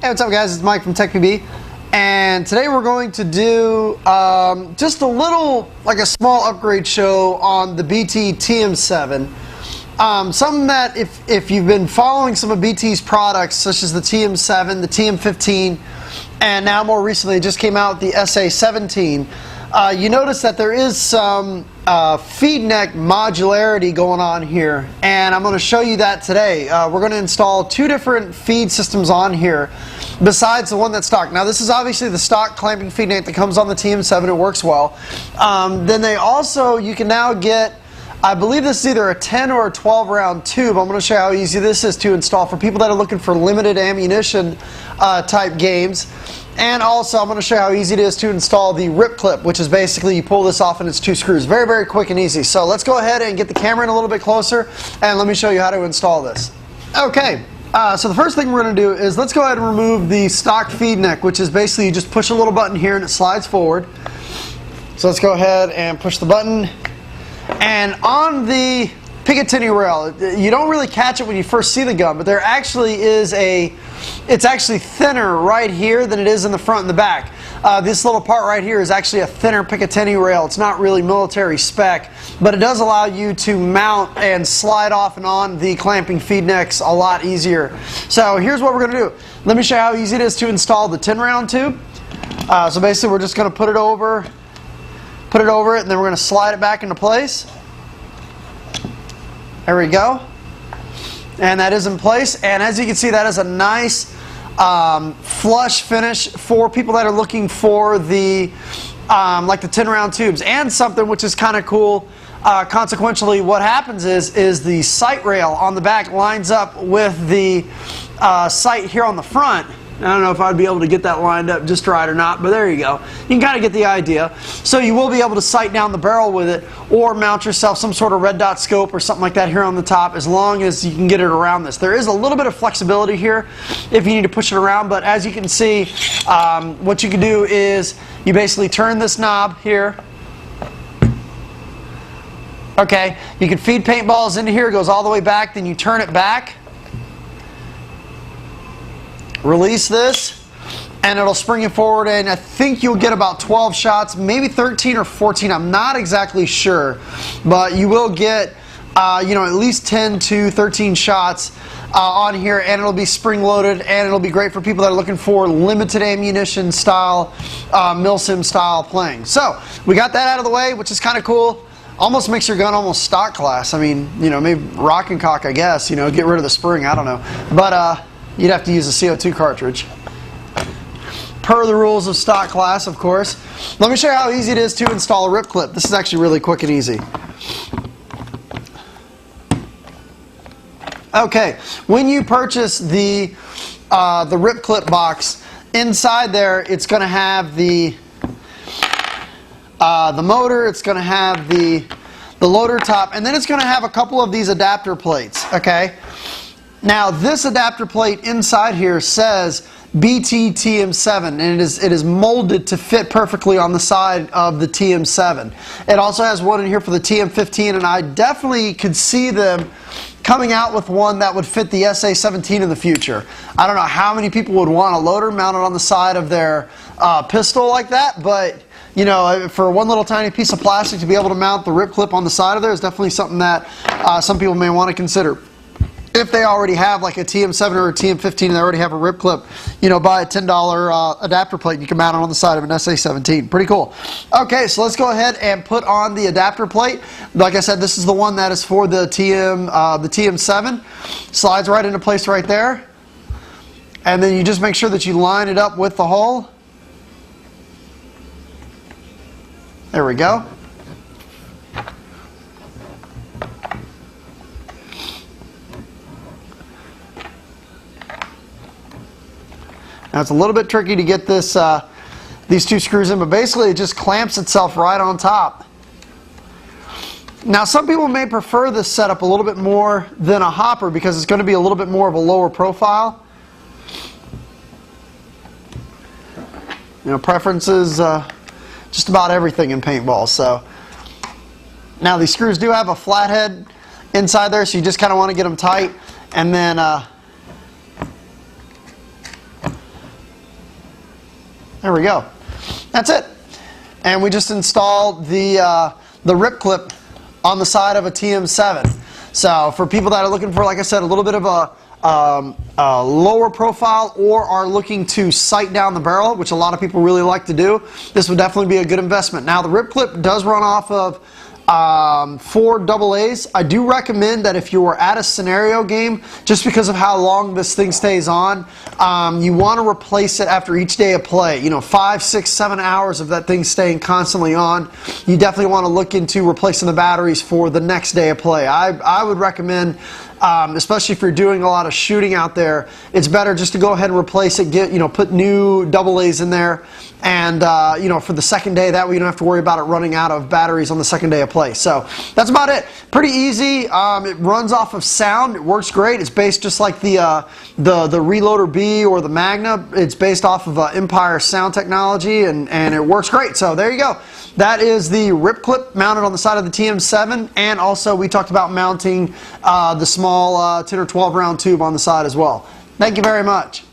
Hey, what's up guys, it's Mike from TechPB, and today we're going to do just a little, like a small upgrade show on the BT TM7. Something that if you've been following some of BT's products, such as the TM7, the TM15, and now more recently it just came out with the SA17, you notice that there is some feed neck modularity going on here, and I'm going to show you that today. We're going to install two different feed systems on here besides the one that's stock. Now this is obviously the stock clamping feed neck that comes on the TM7. It works well. Then they also, you can now get, I believe this is either a 10 or a 12 round tube. I'm going to show you how easy this is to install for people that are looking for limited ammunition type games. And also I'm going to show you how easy it is to install the Rip Clip, which is basically you pull this off and it's two screws. Very, very quick and easy. So let's go ahead and get the camera in a little bit closer and let me show you how to install this. Okay, so the first thing we're going to do is let's go ahead and remove the stock feed neck, which is basically you just push a little button here and it slides forward. So let's go ahead and push the button. And on the Picatinny rail, you don't really catch it when you first see the gun, but there actually is it's actually thinner right here than it is in the front and the back. This little part right here is actually a thinner Picatinny rail. It's not really military spec, but it does allow you to mount and slide off and on the clamping feed necks a lot easier. So here's what we're going to do. Let me show you how easy it is to install the 10 round tube. So basically we're just going to put it over it, and then we're going to slide it back into place. There we go. And that is in place. And as you can see, that is a nice flush finish for people that are looking for the like the 10 round tubes. And something which is kind of cool, consequentially what happens is the sight rail on the back lines up with the sight here on the front. I don't know if I'd be able to get that lined up just right or not, but there you go. You can kind of get the idea. So you will be able to sight down the barrel with it or mount yourself some sort of red dot scope or something like that here on the top, as long as you can get it around this. There is a little bit of flexibility here if you need to push it around, but as you can see, what you can do is you basically turn this knob here. Okay, you can feed paintballs into here, it goes all the way back, then you turn it back. Release this, and it'll spring it forward, and I think you'll get about 12 shots, maybe 13 or 14. I'm not exactly sure, but you will get you know, at least 10 to 13 shots on here, and it'll be spring loaded, and it'll be great for people that are looking for limited ammunition style, milsim style playing. So we got that out of the way, which is kind of cool. Almost makes your gun almost stock class. I mean, you know, maybe rock and cock, I guess, you know, get rid of the spring, I don't know, but you'd have to use a CO2 cartridge, per the rules of stock class, of course. Let me show you how easy it is to install a Rip Clip. This is actually really quick and easy. Okay, when you purchase the Rip Clip box, inside there it's going to have the motor, it's going to have the loader top, and then it's going to have a couple of these adapter plates. Okay. Now this adapter plate inside here says BT TM7, and it is molded to fit perfectly on the side of the TM7. It also has one in here for the TM15, and I definitely could see them coming out with one that would fit the SA17 in the future. I don't know how many people would want a loader mounted on the side of their pistol like that, but you know, for one little tiny piece of plastic to be able to mount the Rip Clip on the side of there is definitely something that some people may want to consider. If they already have like a TM7 or a TM15 and they already have a Rip Clip, you know, buy a $10 adapter plate and you can mount it on the side of an SA17. Pretty cool. Okay, so let's go ahead and put on the adapter plate. Like I said, this is the one that is for the TM7. Slides right into place right there. And then you just make sure that you line it up with the hole. There we go. Now it's a little bit tricky to get this these two screws in, but basically it just clamps itself right on top. Now some people may prefer this setup a little bit more than a hopper because it's going to be a little bit more of a lower profile. You know, preferences, just about everything in paintball. So now these screws do have a flathead inside there, so you just kind of want to get them tight, and then There we go. That's it. And we just installed the Rip Clip on the side of a TM7. So for people that are looking for, like I said, a little bit of a lower profile or are looking to sight down the barrel, which a lot of people really like to do, this would definitely be a good investment. Now the Rip Clip does run off of 4 AA's. I do recommend that if you are at a scenario game, just because of how long this thing stays on, you want to replace it after each day of play. You know, 5, 6, 7 hours of that thing staying constantly on. You definitely want to look into replacing the batteries for the next day of play. I would recommend, especially if you're doing a lot of shooting out there, it's better just to go ahead and replace it. Put new AA's in there, and for the second day, that way you don't have to worry about it running out of batteries on the second day of play. So that's about it. Pretty easy. It runs off of sound. It works great. It's based just like the Reloader B or the Magna. It's based off of Empire sound technology, and it works great. So there you go. That is the Rip Clip mounted on the side of the TM7, and also we talked about mounting the small 10 or 12 round tube on the side as well. Thank you very much.